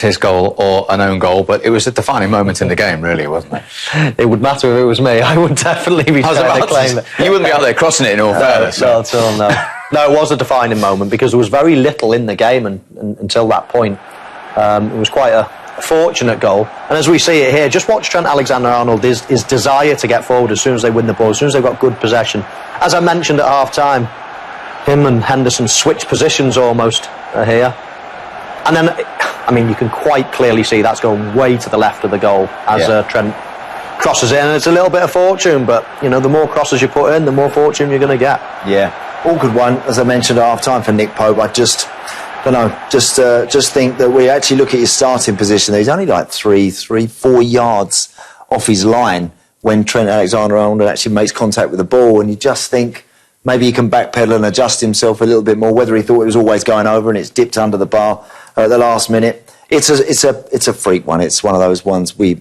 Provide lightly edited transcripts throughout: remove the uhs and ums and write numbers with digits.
his goal or an own goal, but it was a defining moment in the game, really, wasn't it? It would matter if it was me. I would definitely be trying to claim it. You wouldn't be out there crossing it in all fairness. No, at all, no. No, it was a defining moment because there was very little in the game until that point. It was quite a fortunate goal. And as we see it here, just watch Trent Alexander-Arnold, his desire to get forward as soon as they win the ball, as soon as they've got good possession. As I mentioned at half-time, him and Henderson switch positions almost here. And then, I mean, you can quite clearly see that's going way to the left of the goal as Trent crosses it. And it's a little bit of fortune, but, you know, the more crosses you put in, the more fortune you're going to get. Yeah, all good one, as I mentioned at half-time for Nick Pope. I just don't know, just think that we actually look at his starting position. He's only like 4 yards off his line when Trent Alexander-Arnold actually makes contact with the ball, and you just think maybe he can backpedal and adjust himself a little bit more, whether he thought it was always going over and it's dipped under the bar at the last minute. It's a freak one. It's one of those ones we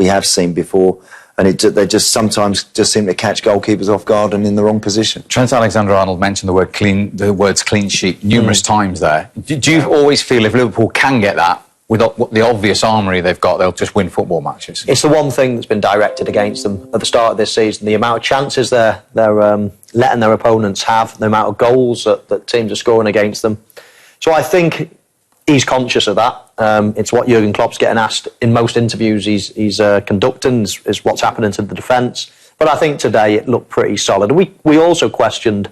have seen before, and they just sometimes just seem to catch goalkeepers off guard and in the wrong position. Trent Alexander-Arnold mentioned the words clean sheet numerous times there. Do you always feel if Liverpool can get that, with the obvious armoury they've got, they'll just win football matches? It's the one thing that's been directed against them at the start of this season. The amount of chances they're letting their opponents have, the amount of goals that teams are scoring against them. So I think he's conscious of that. It's what Jurgen Klopp's getting asked in most interviews he's conducting, is what's happening to the defence. But I think today it looked pretty solid. We also questioned,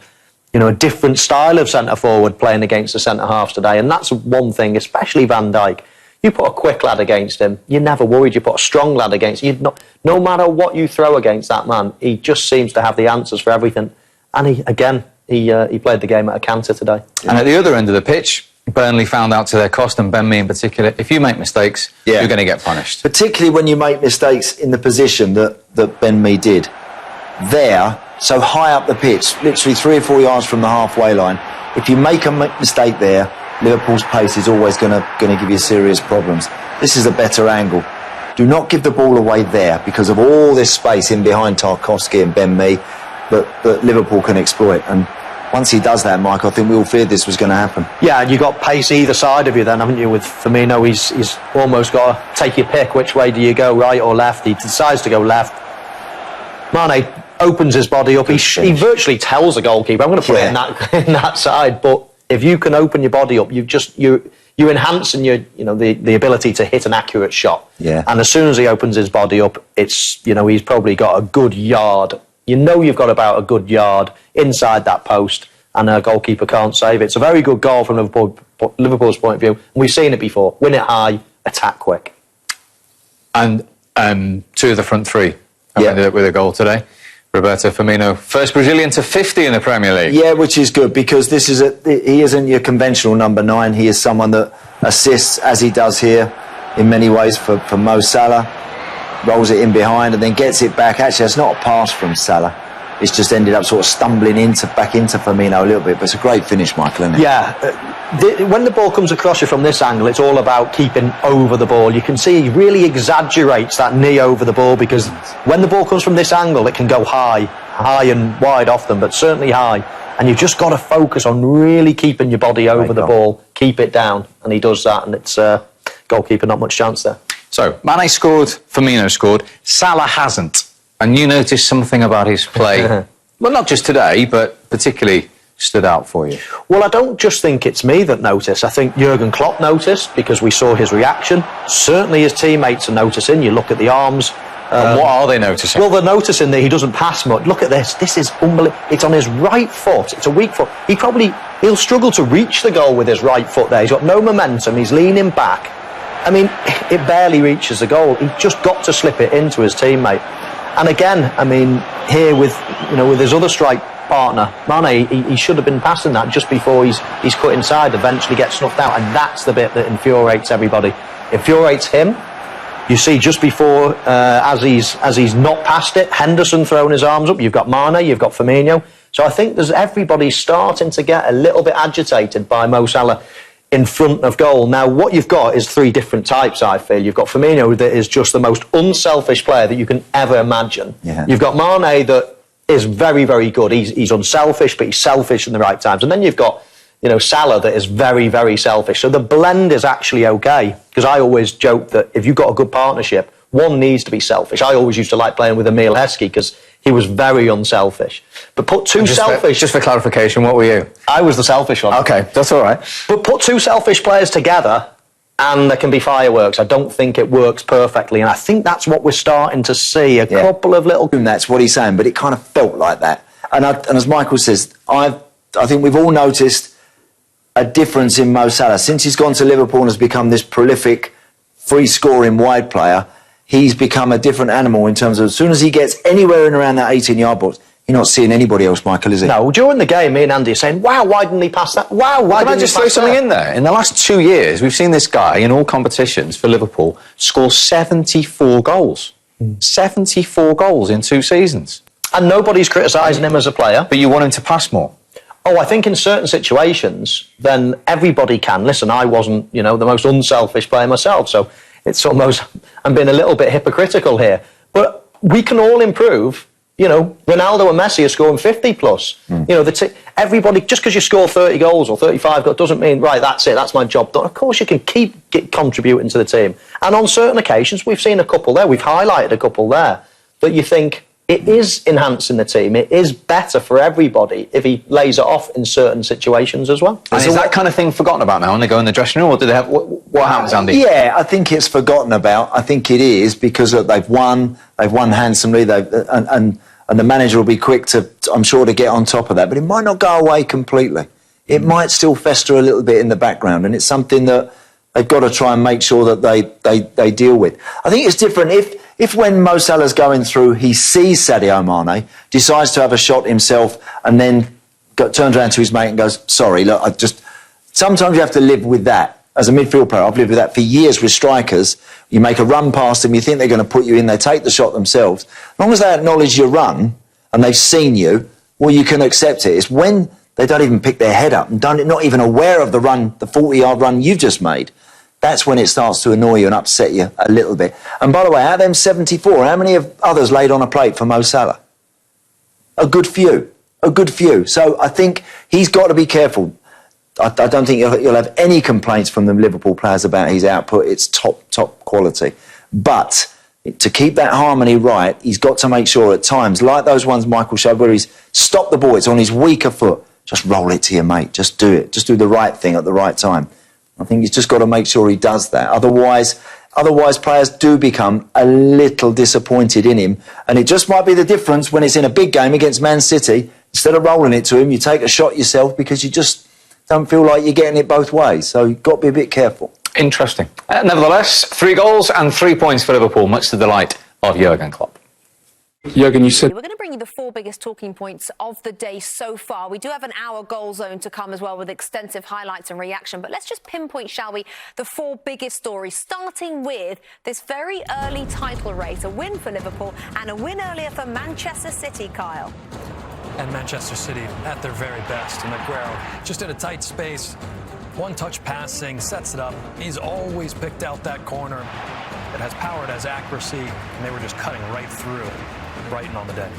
you know, a different style of centre-forward playing against the centre-halves today, and that's one thing, especially Van Dijk. You put a quick lad against him, you're never worried. You put a strong lad against him, no matter what you throw against that man, he just seems to have the answers for everything. And he played the game at a canter today. And at the other end of the pitch, Burnley found out to their cost, and Ben Mee in particular, if you make mistakes, you're going to get punished. Particularly when you make mistakes in the position that Ben Mee did. There, so high up the pitch, literally 3 or 4 yards from the halfway line, if you make a mistake there, Liverpool's pace is always going to give you serious problems. This is a better angle. Do not give the ball away there because of all this space in behind Tarkowski and Ben Mee that Liverpool can exploit. And once he does that, Mike, I think we all feared this was going to happen. Yeah, and you've got pace either side of you then, haven't you? With Firmino, he's almost got to take your pick. Which way do you go, right or left? He decides to go left. Mane opens his body up. He virtually tells the goalkeeper, I'm going to put it in that side. But if you can open your body up, you're enhancing the ability to hit an accurate shot. Yeah. And as soon as he opens his body up, it's, you know, he's probably got a good yard. You know you've got about a good yard inside that post, and a goalkeeper can't save it. It's a very good goal from Liverpool's point of view, and we've seen it before. Win it high, attack quick. And 2 of the front 3 ended up with a goal today. Roberto Firmino, first Brazilian to 50 in the Premier League. Yeah, which is good because he isn't your conventional number 9. He is someone that assists, as he does here, in many ways for Mo Salah. Rolls it in behind and then gets it back. Actually, it's not a pass from Salah. It's just ended up sort of stumbling back into Firmino a little bit. But it's a great finish, Michael, isn't it? Yeah. When the ball comes across you from this angle, it's all about keeping over the ball. You can see he really exaggerates that knee over the ball because when the ball comes from this angle, it can go high and wide off them, but certainly high. And you've just got to focus on really keeping your body over the ball, keep it down. And he does that, and it's goalkeeper, not much chance there. So, Mane scored, Firmino scored, Salah hasn't. And you noticed something about his play, well, not just today, but particularly stood out for you. Well, I don't just think it's me that noticed. I think Jurgen Klopp noticed because we saw his reaction. Certainly his teammates are noticing. You look at the arms. And what are they noticing? Well, they're noticing that he doesn't pass much. Look at this. This is unbelievable. It's on his right foot. It's a weak foot. He'll struggle to reach the goal with his right foot there. He's got no momentum. He's leaning back. I mean, it barely reaches the goal. He just got to slip it into his teammate. And again, I mean, here with his other strike partner, Mane, he should have been passing that just before he's cut inside, eventually gets snuffed out. And that's the bit that infuriates everybody. Infuriates him. You see just before, as he's not passed it, Henderson throwing his arms up. You've got Mane, you've got Firmino. So I think everybody's starting to get a little bit agitated by Mo Salah in front of goal. Now, what you've got is 3 different types, I feel. You've got Firmino, that is just the most unselfish player that you can ever imagine. Yeah. You've got Mane, that is very, very good. He's unselfish, but he's selfish in the right times. And then you've got Salah that is very, very selfish. So the blend is actually okay, because I always joke that if you've got a good partnership, one needs to be selfish. I always used to like playing with Emil Heskey because he was very unselfish. But put two selfish... Just for clarification, what were you? I was the selfish one. OK, that's all right. But put two selfish players together and there can be fireworks. I don't think it works perfectly. And I think that's what we're starting to see, a couple of little... And that's what he's saying, but it kind of felt like that. And as Michael says, I think we've all noticed a difference in Mo Salah. Since he's gone to Liverpool and has become this prolific, free-scoring wide player, he's become a different animal in terms of as soon as he gets anywhere in around that 18-yard box, you're not seeing anybody else, Michael, is he? No, during the game, me and Andy are saying, wow, why didn't he pass that? Wow, why didn't he pass that? Can I just throw something in there? In the last 2 years, we've seen this guy in all competitions for Liverpool score 74 goals. 74 goals in 2 seasons. And nobody's criticising him as a player. But you want him to pass more? Oh, I think in certain situations, then everybody can. Listen, I wasn't, the most unselfish player myself, so it's almost, I'm being a little bit hypocritical here. But we can all improve. Ronaldo and Messi are scoring 50 plus. Everybody, just because you score 30 goals or 35 goals doesn't mean, right, that's it, that's my job done. Of course, you can keep contributing to the team. And on certain occasions, we've seen a couple there, we've highlighted a couple there, that you think it is enhancing the team. It is better for everybody if he lays it off in certain situations as well. And is that kind of thing forgotten about now when they go in the dressing room, or do they have... What happens, Andy? Yeah, I think it's forgotten about. I think it is because they've won handsomely, and the manager will be quick to, I'm sure, to get on top of that. But it might not go away completely. It might still fester a little bit in the background, and it's something that they've got to try and make sure that they deal with. I think it's different if when Mo Salah's going through, he sees Sadio Mane, decides to have a shot himself, and then turns around to his mate and goes, sorry, look, sometimes you have to live with that. As a midfield player, I've lived with that for years with strikers. You make a run past them, you think they're going to put you in, they take the shot themselves. As long as they acknowledge your run and they've seen you, well, you can accept it. It's when they don't even pick their head up and not even aware of the run, the 40-yard run you've just made. That's when it starts to annoy you and upset you a little bit. And by the way, out of them 74, how many of others laid on a plate for Mo Salah? A good few. So I think he's got to be careful. I don't think you'll have any complaints from the Liverpool players about his output. It's top quality. But to keep that harmony right, he's got to make sure at times, like those ones Michael showed, where he's stopped the ball, it's on his weaker foot, just roll it to your mate. Just do it. Just do the right thing at the right time. I think he's just got to make sure he does that. Otherwise, players do become a little disappointed in him. And it just might be the difference when it's in a big game against Man City. Instead of rolling it to him, you take a shot yourself because you just don't feel like you're getting it both ways. So you've got to be a bit careful. Interesting. Nevertheless, 3 goals and 3 points for Liverpool, much to the delight of Jurgen Klopp. Jurgen, you said... We're going to bring you the 4 biggest talking points of the day so far. We do have an hour goal zone to come as well with extensive highlights and reaction. But let's just pinpoint, shall we, the 4 biggest stories, starting with this very early title race. A win for Liverpool and a win earlier for Manchester City, Kyle. And Manchester City at their very best. And Aguero just in a tight space. One-touch passing, sets it up. He's always picked out that corner. It has power, it has accuracy, and they were just cutting right through Brighton on the day.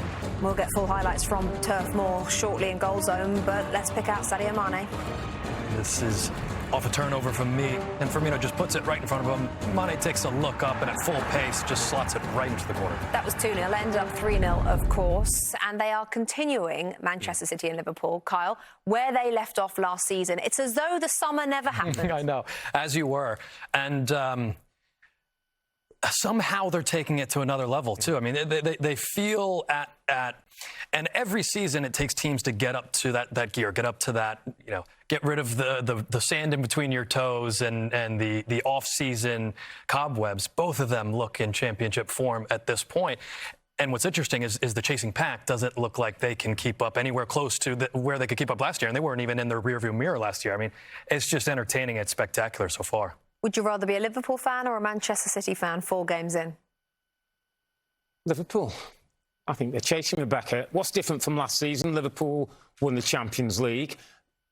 We'll get full highlights from Turf Moor shortly in Goal Zone, but let's pick out Sadio Mane. This is off a turnover from me, and Firmino just puts it right in front of him. Mane takes a look up and at full pace just slots it right into the corner. That was 2-0, ended up 3-0, of course, and they are continuing, Manchester City and Liverpool, Kyle, where they left off last season. It's as though the summer never happened. I know, as you were. And somehow they're taking it to another level, too. I mean, they feel at and every season it takes teams to get up to that gear, get up to that, get rid of the sand in between your toes and the off-season cobwebs. Both of them look in championship form at this point. And what's interesting is the chasing pack doesn't look like they can keep up anywhere close to where they could keep up last year. And they weren't even in their rearview mirror last year. I mean, it's just entertaining. It's spectacular so far. Would you rather be a Liverpool fan or a Manchester City fan 4 games in? Liverpool. I think they're chasing Rebecca. What's different from last season? Liverpool won the Champions League.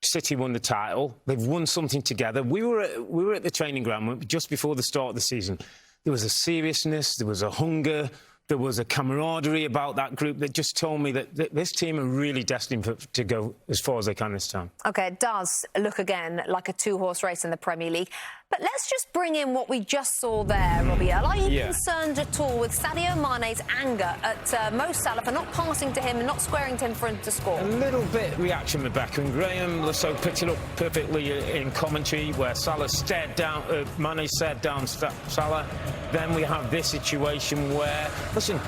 City won the title. They've won something together. We were at the training ground just before the start of the season. There was a seriousness, there was a hunger, There was a camaraderie about that group that just told me that this team are really destined to go as far as they can this time. OK, it does look again like a two-horse race in the Premier League. But let's just bring in what we just saw there, Robbie Earl. Are you concerned at all with Sadio Mane's anger at Mo Salah for not passing to him and not squaring to him for him to score? A little bit reaction, Rebecca, and Graham Lasso picked it up perfectly in commentary where Salah stared down, Mane stared down Salah. Then we have this situation where, listen,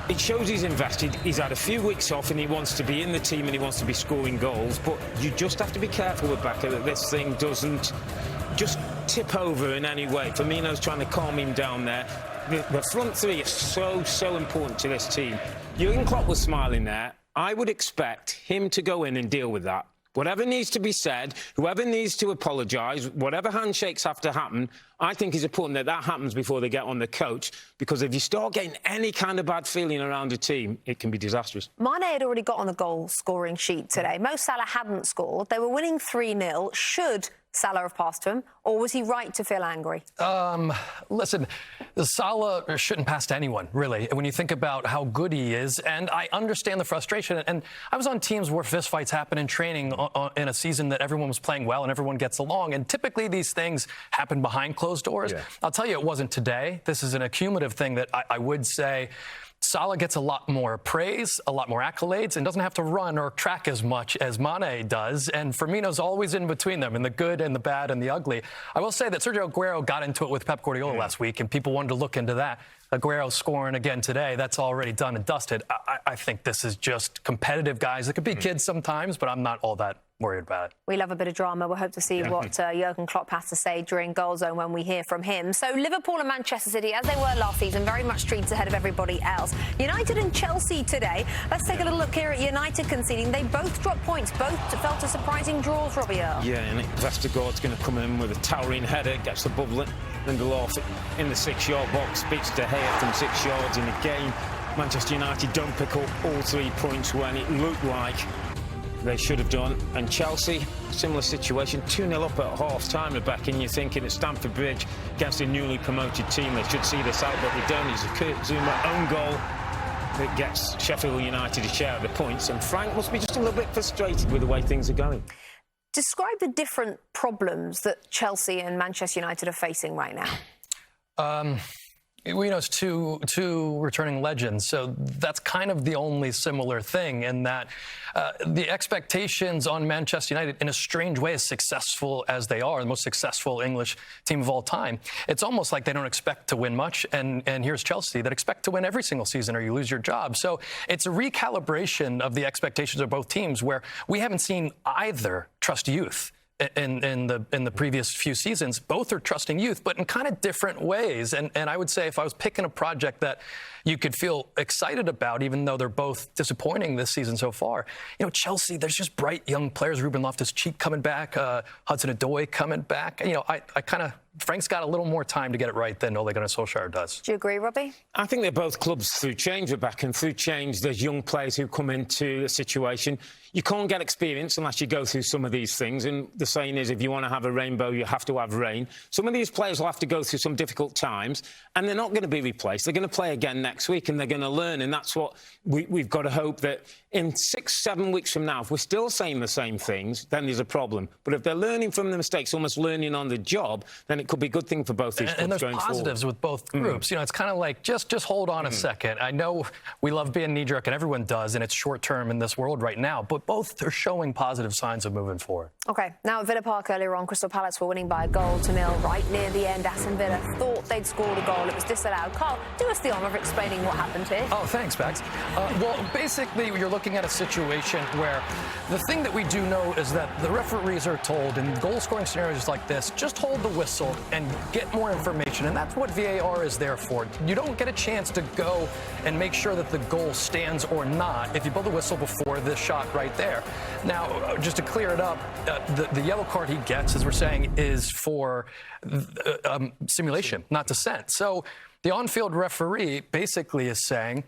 it shows he's invested. He's had a few weeks off and he wants to be in the team and he wants to be scoring goals. But you just have to be careful, Rebecca, that this thing doesn't just tip over in any way. Firmino's trying to calm him down there. The front three is so important to this team. Jurgen Klopp was smiling there. I would expect him to go in and deal with that. Whatever needs to be said, whoever needs to apologise, whatever handshakes have to happen, I think it's important that that happens before they get on the coach, because if you start getting any kind of bad feeling around a team, it can be disastrous. Mane had already got on the goal-scoring sheet today. Mo Salah hadn't scored. They were winning 3-0. Should Salah have passed to him, or was he right to feel angry? Listen, Salah shouldn't pass to anyone, really, when you think about how good he is. And I understand the frustration. And I was on teams where fistfights happen in training in a season that everyone was playing well and everyone gets along. And typically these things happen behind closed doors. Yeah. I'll tell you, it wasn't today. This is an accumulative thing that I would say Salah gets a lot more praise, a lot more accolades, and doesn't have to run or track as much as Mane does. And Firmino's always in between them, in the good and the bad and the ugly. I will say that Sergio Aguero got into it with Pep Guardiola last week, and people wanted to look into that. Aguero scoring again today, that's already done and dusted. I think this is just competitive guys. It could be kids sometimes, but I'm not all that worried about it. We love a bit of drama. We'll hope to see what Jurgen Klopp has to say during Goal Zone when we hear from him. So Liverpool and Manchester City, as they were last season, very much streets ahead of everybody else. United and Chelsea today. Let's take a little look here at United conceding. They both dropped points. Both felt a surprising draws, Robbie Earl. Yeah, and Vestergaard's going to come in with a towering header, gets the bubble Lindelof in the 6-yard box, beats De Gea from 6 yards in the game. Manchester United don't pick up all 3 points when it looked like they should have done. And Chelsea, similar situation, 2-0 up at half-time, Rebecca, and you're thinking at Stamford Bridge against a newly promoted team, they should see this out, but they don't. It's a Kurt Zuma own goal that gets Sheffield United a share of the points, and Frank must be just a little bit frustrated with the way things are going. Describe the different problems that Chelsea and Manchester United are facing right now. We know it's two returning legends, so that's kind of the only similar thing in that the expectations on Manchester United, in a strange way, as successful as they are, the most successful English team of all time, it's almost like they don't expect to win much, and here's Chelsea that expect to win every single season or you lose your job. So it's a recalibration of the expectations of both teams where we haven't seen either trust youth. In the previous few seasons, both are trusting youth, but in kind of different ways. And I would say if I was picking a project that you could feel excited about, even though they're both disappointing this season so far, you know, Chelsea, there's just bright young players. Ruben Loftus-Cheek coming back, Hudson-Odoi coming back. You know, I kind of, Frank's got a little more time to get it right than Ole Gunnar Solskjaer does. Do you agree, Robbie? I think they're both clubs through change, Rebecca, and through change, there's young players who come into the situation. You can't get experience unless you go through some of these things, and the saying is if you want to have a rainbow, you have to have rain. Some of these players will have to go through some difficult times, and they're not going to be replaced. They're going to play again next week, and they're going to learn, and that's what we've got to hope that in 6-7 weeks from now, if we're still saying the same things, then there's a problem. But if they're learning from the mistakes, almost learning on the job, then it could be a good thing for both these clubs going forward. And there's positives with both groups. You know, it's kind of like, just hold on a second. I know we love being knee-jerk, and everyone does, and it's short-term in this world right now, but both are showing positive signs of moving forward. OK, now at Villa Park earlier on, Crystal Palace were winning by 1-0 right near the end. Aston Villa thought they'd scored a goal. It was disallowed. Carl, do us the honour of explaining what happened here. Oh, thanks, Bags. Well, basically, you're looking at a situation where the thing that we do know is that the referees are told in goal-scoring scenarios like this, just hold the whistle and get more information, and that's what VAR is there for. You don't get a chance to go and make sure that the goal stands or not if you blow the whistle before this shot right there. Now, just to clear it up, the yellow card he gets, as we're saying, is for simulation, not dissent. So the on-field referee basically is saying,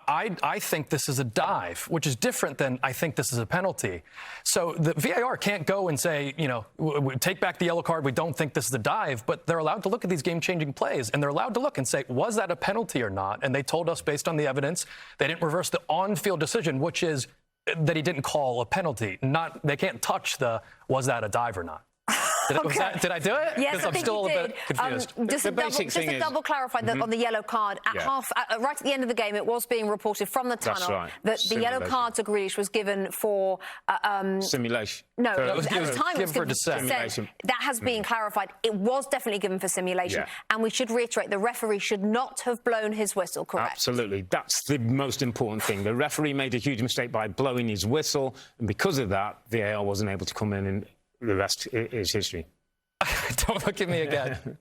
I think this is a dive, which is different than I think this is a penalty. So the VAR can't go and say, we take back the yellow card, we don't think this is a dive, but they're allowed to look at these game-changing plays, and they're allowed to look and say, was that a penalty or not? And they told us, based on the evidence, they didn't reverse the on-field decision, which is that he didn't call a penalty. They can't touch the, was that a dive or not? Did I do it? Yes, I I'm think still you a did. bit confused. Just to double clarify that on the yellow card, at right at the end of the game, it was being reported from the tunnel that the yellow card to Grealish was given for simulation. No, at the time it was for given dissent. simulation. That has been clarified. It was definitely given for simulation, and we should reiterate the referee should not have blown his whistle. Correct? Absolutely, that's the most important thing. The referee made a huge mistake by blowing his whistle, and because of that, VAR wasn't able to come in, and the rest is history. Don't look at me again.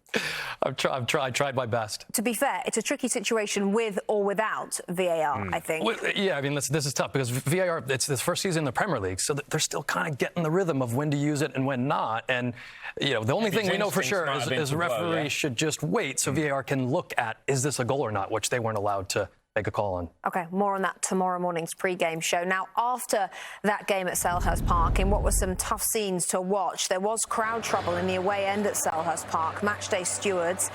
I've tried my best. To be fair, it's a tricky situation with or without VAR, I think. Well, yeah, I mean, this is tough because VAR, it's the first season in the Premier League, so they're still kind of getting the rhythm of when to use it and when not. And, the only thing we know for sure is referees should just wait so VAR can look at, is this a goal or not, which they weren't allowed to make a call on. OK, more on that tomorrow morning's pre-game show. Now, after that game at Selhurst Park, in what were some tough scenes to watch, there was crowd trouble in the away end at Selhurst Park. Matchday stewards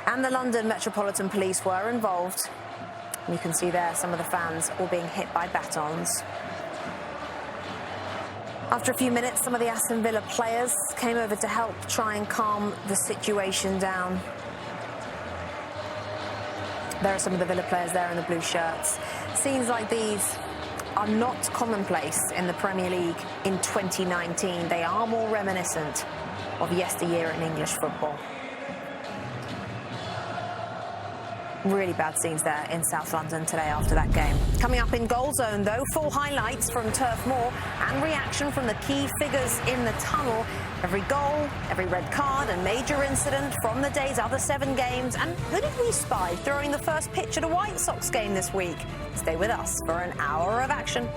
and the London Metropolitan Police were involved. And you can see there some of the fans all being hit by batons. After a few minutes, some of the Aston Villa players came over to help try and calm the situation down. There are some of the Villa players there in the blue shirts. Scenes like these are not commonplace in the Premier League in 2019. They are more reminiscent of yesteryear in English football. Really bad scenes there in South London today after that game. Coming up in Goal Zone, though, full highlights from Turf Moor and reaction from the key figures in the tunnel. Every goal, every red card and major incident from the day's other 7 games. And who did we spy throwing the first pitch at a White Sox game this week? Stay with us for an hour of action.